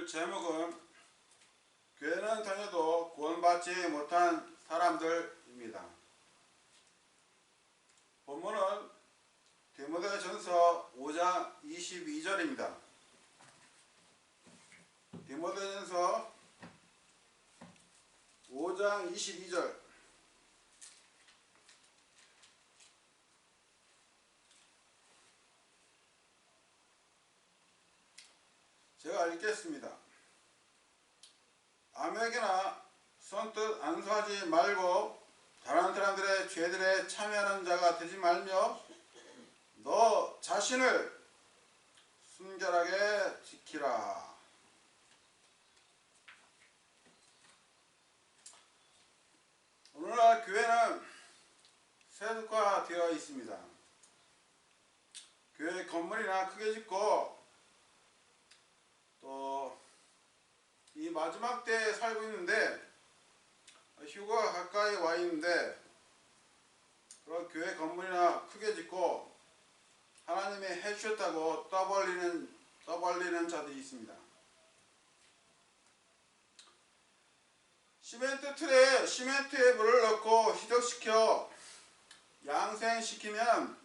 오늘 제목은 교회는 다녀도 구원받지 못한 사람들입니다. 본문은 디모데전서 5장 22절입니다. 디모데전서 5장 22절. 제가 읽겠습니다. 아무에게나 선뜻 안수하지 말고 다른 사람들의 죄들에 참여하는 자가 되지 말며 너 자신을 순결하게 지키라. 오늘날 교회는 세속화되어 있습니다. 교회 건물이나 크게 짓고 또 이 마지막 때에 살고 있는데 휴가가 가까이 와 있는데 그런 교회 건물이나 크게 짓고 하나님이 해주셨다고 떠벌리는 자들이 있습니다. 시멘트 틀에 시멘트에 물을 넣고 희석시켜 양생시키면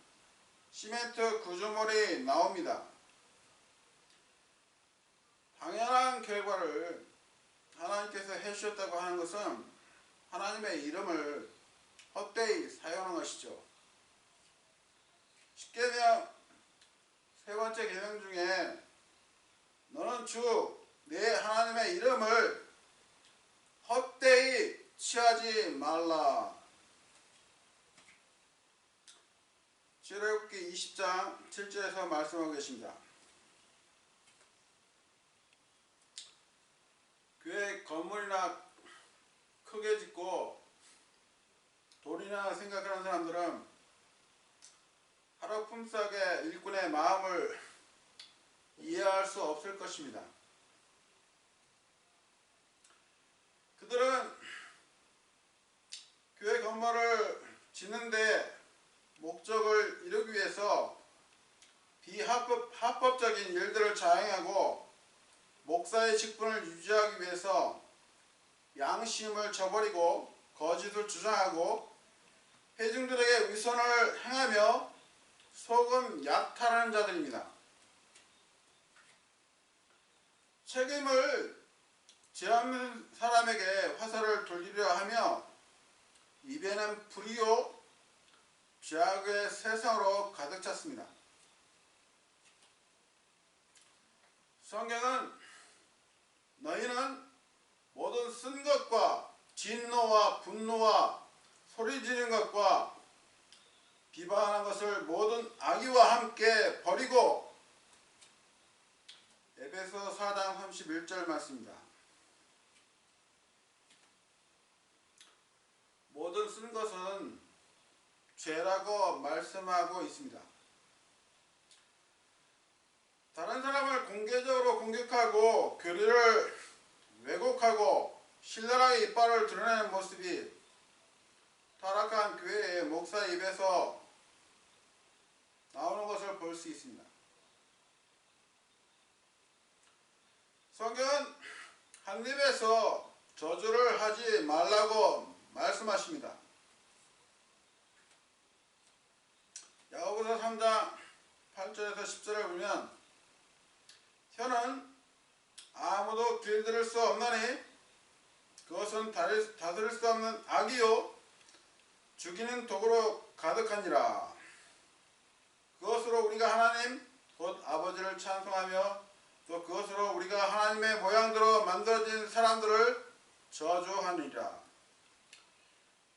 시멘트 구조물이 나옵니다. 당연한 결과를 하나님께서 해주셨다고 하는 것은 하나님의 이름을 헛되이 사용하는 것이죠. 십계명 세 번째 계명 중에 너는 주 내 하나님의 이름을 헛되이 취하지 말라. 출애굽기 20장 7절에서 말씀하고 계십니다. 교회 건물이나 크게 짓고 돈이나 생각하는 사람들은 하루 품삯에 일꾼의 마음을 이해할 수 없을 것입니다. 그들은 교회 건물을 짓는데 목적을 이루기 위해서 비합법적인 일들을 자행하고 목사의 직분을 유지하기 위해서 양심을 저버리고 거짓을 주장하고 회중들에게 위선을 행하며 속은 약탈하는 자들입니다. 책임을 지없는 사람에게 화살을 돌리려 하며 입에는 불의요 죄악의 세상으로 가득 찼습니다. 성경은 너희는 모든 쓴 것과 진노와 분노와 소리 지르는 것과 비방하는 것을 모든 악의와 함께 버리고 에베소 4장 31절 말씀입니다. 모든 쓴 것은 죄라고 말씀하고 있습니다. 다른 사람을 공개적으로 공격하고 교리를 왜곡하고 신랄하게 이빨을 드러내는 모습이 타락한 교회의 목사 입에서 나오는 것을 볼 수 있습니다. 성경은 한 입에서 저주를 하지 말라고 말씀하십니다. 야고보서 3장 8절에서 10절을 보면 혀는 아무도 길들일 수 없나니 그것은 다스릴 수 없는 악이요 죽이는 독으로 가득하니라. 그것으로 우리가 하나님 곧 아버지를 찬송하며 또 그것으로 우리가 하나님의 모양대로 만들어진 사람들을 저주하니라.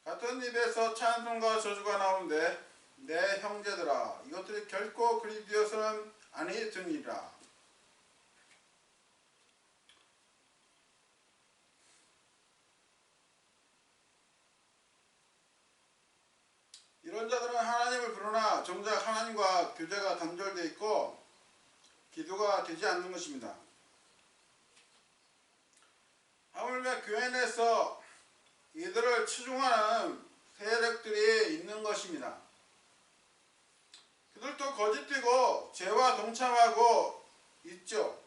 같은 입에서 찬송과 저주가 나오는데 내 형제들아 이것들이 결코 그리 되어서는 아니 되니라. 이런 자들은 하나님을 부르나 정작 하나님과 교제가 단절되어 있고 기도가 되지 않는 것입니다. 하물며 교회 내에서 이들을 추종하는 세력들이 있는 것입니다. 그들도 거짓되고 죄와 동참하고 있죠.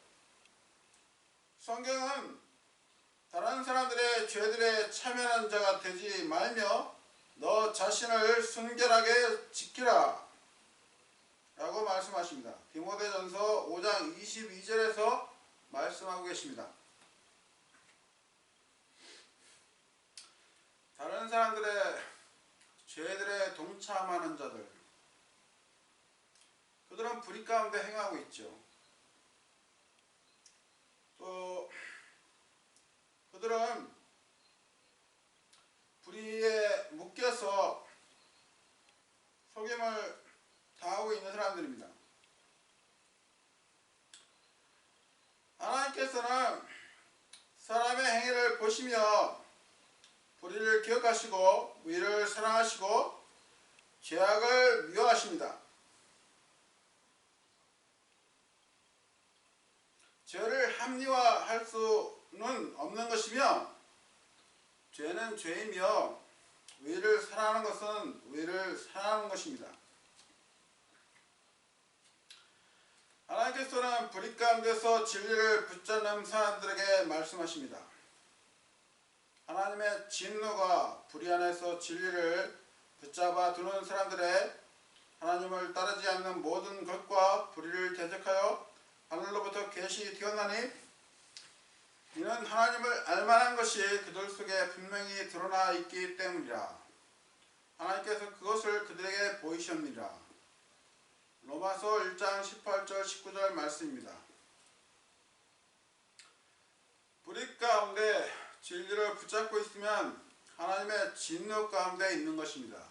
남의 죄들에 참여하는 자가 되지 말며 너 자신을 순결하게 지키라 라고 말씀하십니다. 디모데전서 5장 22절에서 말씀하고 계십니다. 다른 사람들의 죄들에 동참하는 자들, 그들은 불의 가운데 행하고 있죠. 또 그들은 불의에 묶여서 속임을 당하고 있는 사람들입니다. 하나님께서는 사람의 행위를 보시며 불의를 기억하시고 의를 사랑하시고 죄악을 미워하십니다. 죄를 합리화할 수는 없는 것이며 죄는 죄이며 의를 사랑하는 것은 의를 사랑하는 것입니다. 하나님께서는 불의 가운데서 진리를 붙잡는 사람들에게 말씀하십니다. 하나님의 진노가 불의 안에서 진리를 붙잡아 두는 사람들의 하나님을 따르지 않는 모든 것과 불의를 대적하여 하늘로부터 계시 되었나니 이는 하나님을 알만한 것이 그들 속에 분명히 드러나 있기 때문이라. 하나님께서 그것을 그들에게 보이셨느니라. 로마서 1장 18절 19절 말씀입니다. 불의 가운데 진리를 붙잡고 있으면 하나님의 진노 가운데 있는 것입니다.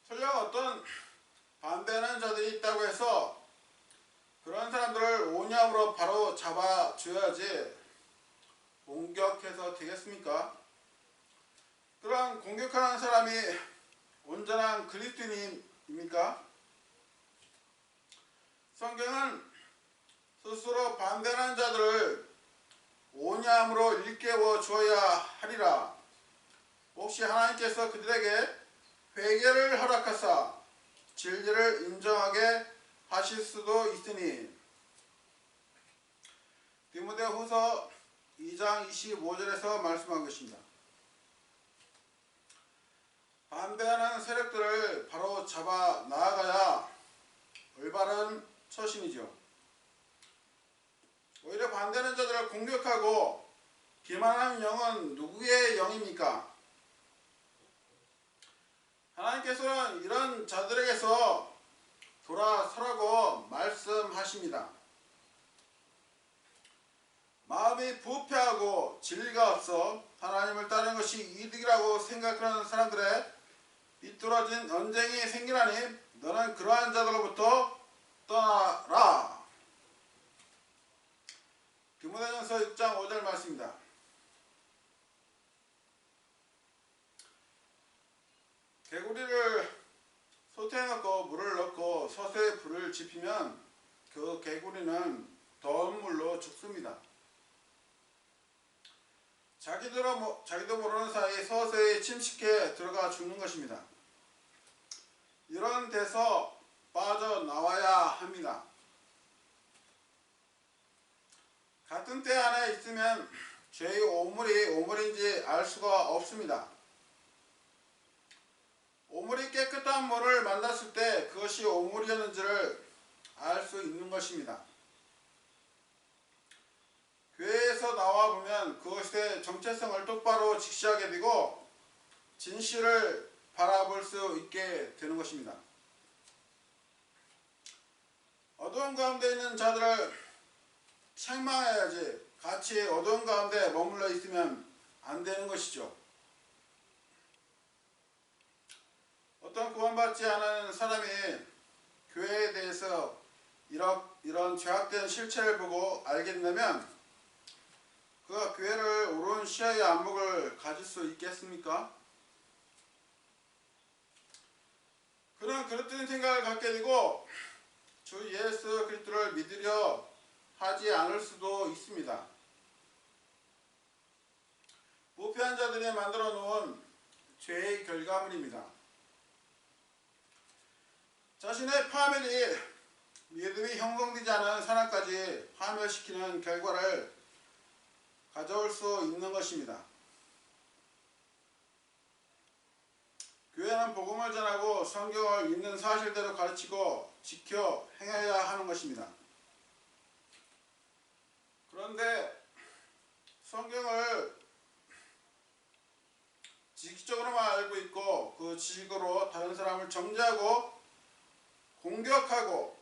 설령 어떤 반대하는 자들이 있다고 해서 그런 사람들을 온유함으로 바로 잡아줘야지 공격해서 되겠습니까? 그런 공격하는 사람이 온전한 그리스도인입니까? 성경은 스스로 반대하는 자들을 온유함으로 일깨워 주어야 하리라. 혹시 하나님께서 그들에게 회개를 허락하사 진리를 인정하게 하실 수도 있으니 디모데후서 2장 25절에서 말씀한 것입니다. 반대하는 세력들을 바로 잡아 나아가야 올바른 처신이죠. 오히려 반대하는 자들을 공격하고 기만하는 영은 누구의 영입니까? 하나님께서는 이런 자들에게서 돌아서라고 말씀하십니다. 마음이 부패하고 진리가 없어 하나님을 따르는 것이 이득이라고 생각하는 사람들의 비뚤어진 언쟁이 생기나니 너는 그러한 자들로부터 떠나라. 디모데전서 6장 5절 말씀입니다. 개구리를 솥에 넣고 물을 넣고 솥에 불을 지피면 그 개구리는 더운 물로 죽습니다. 자기도 모르는 사이 솥에 침식해 들어가 죽는 것입니다. 이런 데서 빠져나와야 합니다. 같은 때 안에 있으면 죄의 오물이 오물인지 알 수가 없습니다. 오물이 깨끗한 물을 만났을 때 그것이 오물이었는지를 알 수 있는 것입니다. 교회에서 나와 보면 그것의 정체성을 똑바로 직시하게 되고 진실을 바라볼 수 있게 되는 것입니다. 어두운 가운데 있는 자들을 책망해야지 같이 어두운 가운데 머물러 있으면 안 되는 것이죠. 어떤 구원받지 않은 사람이 교회에 대해서 이런 죄악된 실체를 보고 알게 된다면 그가 교회를 옳은 시야의 안목을 가질 수 있겠습니까? 그는 그릇된 생각을 갖게 되고 주 예수 그리스도를 믿으려 하지 않을 수도 있습니다. 부패한 자들이 만들어 놓은 죄의 결과물입니다. 자신의 파멸이 믿음이 형성되지 않은 사람까지 파멸시키는 결과를 가져올 수 있는 것입니다. 교회는 복음을 전하고 성경을 있는 사실대로 가르치고 지켜 행해야 하는 것입니다. 그런데 성경을 지식적으로만 알고 있고 그 지식으로 다른 사람을 정죄하고 공격하고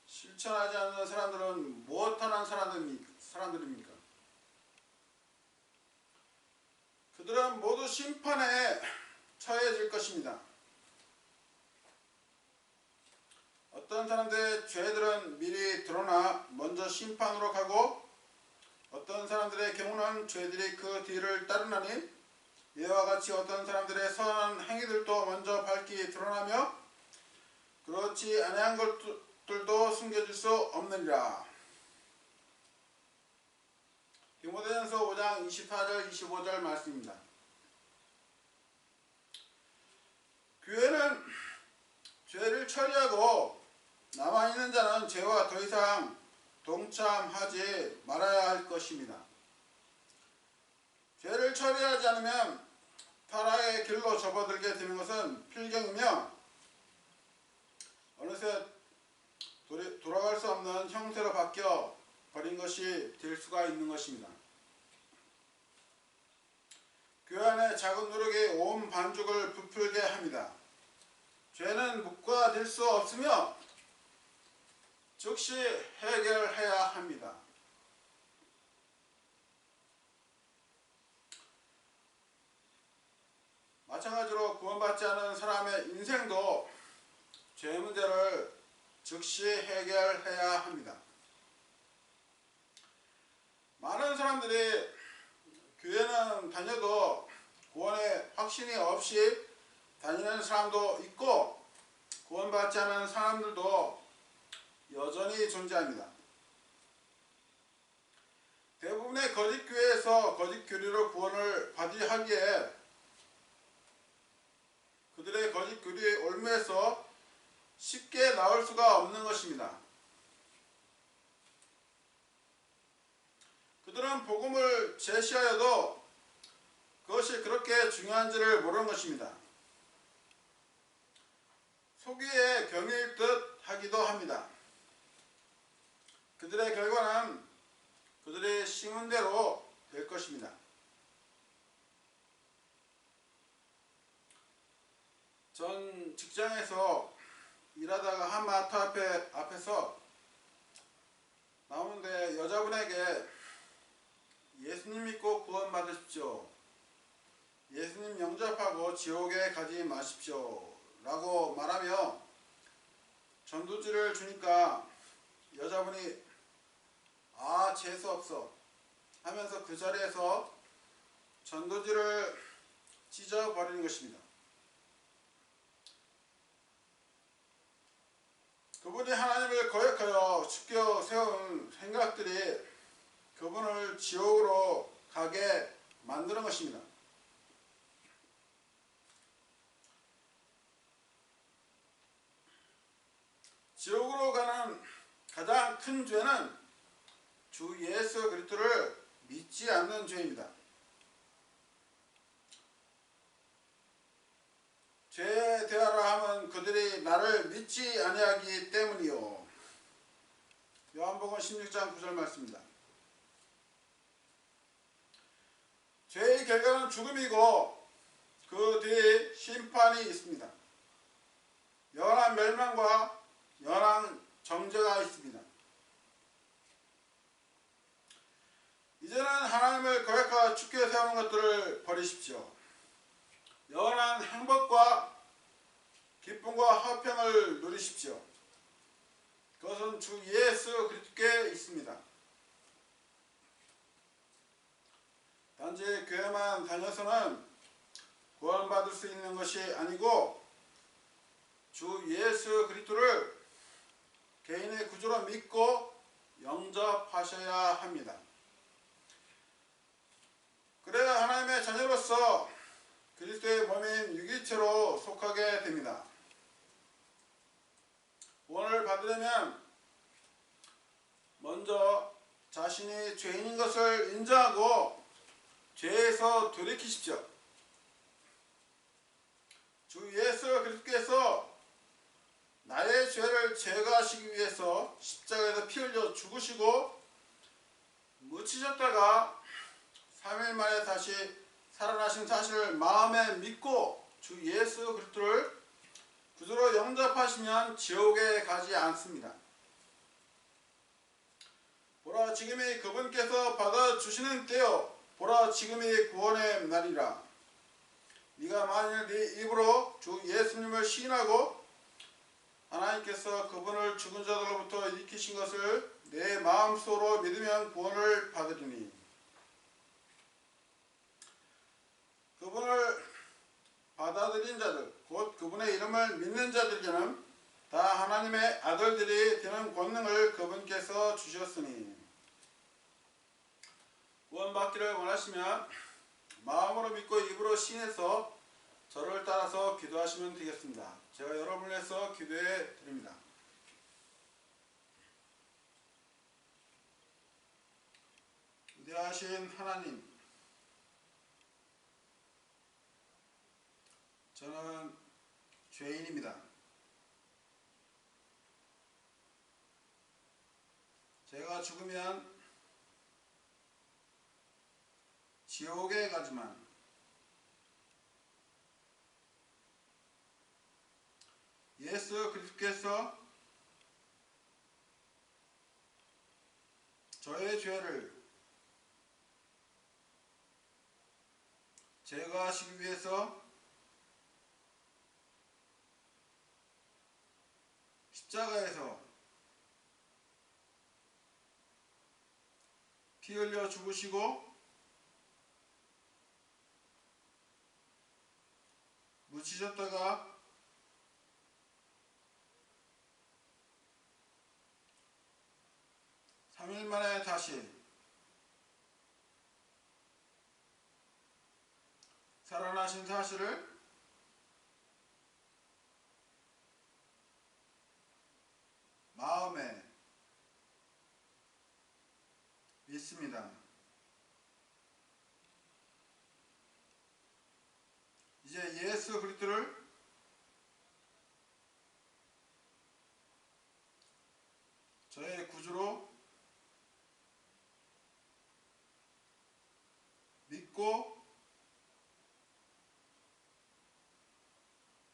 실천하지 않는 사람들은 무엇하는 사람들입니까? 그들은 모두 심판에 처해질 것입니다. 어떤 사람들의 죄들은 미리 드러나 먼저 심판으로 가고 어떤 사람들의 경우는 죄들이 그 뒤를 따르나니 이와 같이 어떤 사람들의 선한 행위들도 먼저 밝히 드러나며 그렇지 아니한 것들도 숨겨질 수 없느니라. 디모데전서 5장 24절 25절 말씀입니다. 교회는 죄를 처리하고 남아있는 자는 죄와 더 이상 동참하지 말아야 할 것입니다. 죄를 처리하지 않으면 타락의 길로 접어들게 되는 것은 필경이며 어느새 돌아갈 수 없는 형태로 바뀌어 버린 것이 될 수가 있는 것입니다. 교회 안에 작은 노력이 온 반죽을 부풀게 합니다. 죄는 묵과될 수 없으며 즉시 해결해야 합니다. 마찬가지로 구원받지 않은 사람의 인생도 죄 문제를 즉시 해결해야 합니다. 많은 사람들이 교회는 다녀도 구원의 확신이 없이 다니는 사람도 있고 구원받지 않은 사람들도 여전히 존재합니다. 대부분의 거짓 교회에서 거짓 교리로 구원을 받으려 하기에 그들의 거짓 교리의 올무에서 쉽게 나올 수가 없는 것입니다. 그들은 복음을 제시하여도 그것이 그렇게 중요한지를 모르는 것입니다. 소기에 경일 듯 하기도 합니다. 그들의 결과는 그들의 심은 대로 될 것입니다. 전 직장에서 일하다가 한 마트 앞에서 나오는데 여자분에게 예수님 믿고 구원 받으십시오. 예수님 영접하고 지옥에 가지 마십시오. 라고 말하며 전도지를 주니까 여자분이 재수 없어 하면서 그 자리에서 전도지를 찢어버리는 것입니다. 그분이 하나님을 거역하여 죽여 세운 생각들이 그분을 지옥으로 가게 만드는 것입니다. 지옥으로 가는 가장 큰 죄는 주 예수 그리스도를 믿지 않는 죄입니다. 죄에 대하라 하면 그들이 나를 믿지 아니하기 때문이요. 요한복음 16장 9절 말씀입니다. 죄의 결과는 죽음이고 그 뒤에 심판이 있습니다. 영원한 멸망과 영원한 정죄가 있습니다. 이제는 하나님을 거역하여 죽게 세우는 것들을 버리십시오. 영원한 행복과 기쁨과 화평을 누리십시오. 그것은 주 예수 그리스도께 있습니다. 단지 교회만 다녀서는 구원받을 수 있는 것이 아니고 주 예수 그리스도를 개인의 구주로 믿고 영접하셔야 합니다. 그래야 하나님의 자녀로서 그리스도의 몸인 유기체로 속하게 됩니다. 구원을 받으려면 먼저 자신이 죄인인 것을 인정하고 죄에서 돌이키십시오. 주 예수 그리스도께서 나의 죄를 제거하시기 위해서 십자가에서 피 흘려 죽으시고 묻히셨다가 3일 만에 다시 살아나신 사실을 마음에 믿고 주 예수 그리스도를 구주로 영접하시면 지옥에 가지 않습니다. 보라 지금이 그분께서 받아주시는 때요 보라 지금이 구원의 날이라. 네가 만일 네 입으로 주 예수님을 시인하고 하나님께서 그분을 죽은 자들로부터 일으키신 것을 내 마음속으로 믿으면 구원을 받으리니 그분을 받아들인 자들 곧 그분의 이름을 믿는 자들에게는 다 하나님의 아들들이 되는 권능을 그분께서 주셨으니 구원받기를 원하시면 마음으로 믿고 입으로 시인해서 저를 따라서 기도하시면 되겠습니다. 제가 여러분을 위해서 기도해 드립니다. 위대하신 하나님, 저는 죄인입니다. 제가 죽으면 지옥에 가지만 예수 그리스도께서 저의 죄를 제거하시기 위해서 십자가에서 피 흘려 죽으시고 묻히셨다가 3일 만에 다시 살아나신 사실을 마음에 믿습니다. 이제 예수 그리스도를 저의 구주로 믿고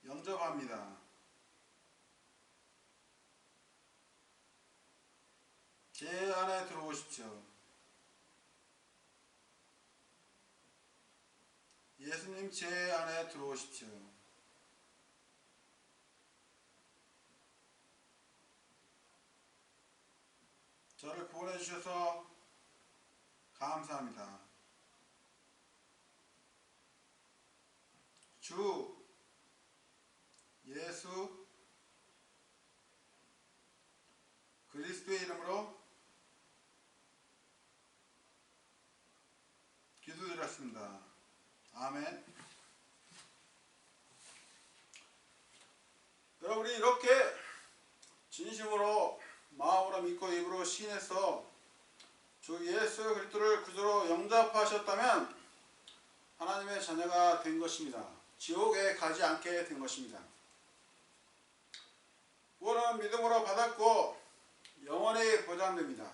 영접합니다. 제 안에 들어오십시오. 예수님 제 안에 들어오십시오. 저를 구원해 주셔서 감사합니다. 주 예수 그리스도의 이름으로 기도드렸습니다. 아멘. 여러분이 이렇게 진심으로 마음으로 믿고 입으로 시인해서 주 예수 그리스도를 구주로 영접하셨다면 하나님의 자녀가 된 것입니다. 지옥에 가지 않게 된 것입니다. 구원은 믿음으로 받았고 영원히 보장됩니다.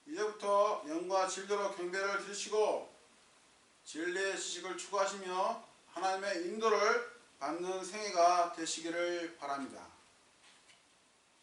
이제부터 영과 진리로 경배를 드리시고 진리의 지식을 추구하시며 하나님의 인도를 받는 생애가 되시기를 바랍니다.